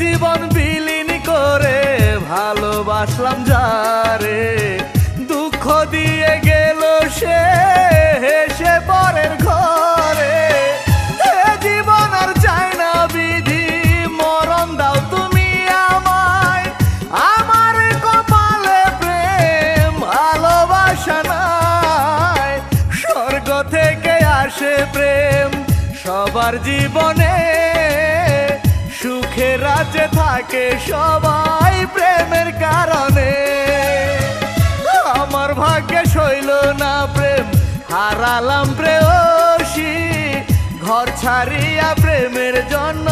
জীবন বিলীন করে ভালোবাসলাম যারে, দুঃখ দিয়ে গেল সে হেসে পরের ঘরে। এ জীবন আর চাই না বিধি, মরণ দাও তুমি আমায়, আমার কপালে প্রেম ভালোবাসা নাই। স্বর্গ থেকে আসে প্রেম সবার জীবনে, সুখের রাজ্যে থাকে সবাই প্রেমের কারণে। আমার ভাগ্যে সইল না প্রেম, হারালাম প্রেয়সী, ঘর ছাড়িয়া প্রেমের জন্য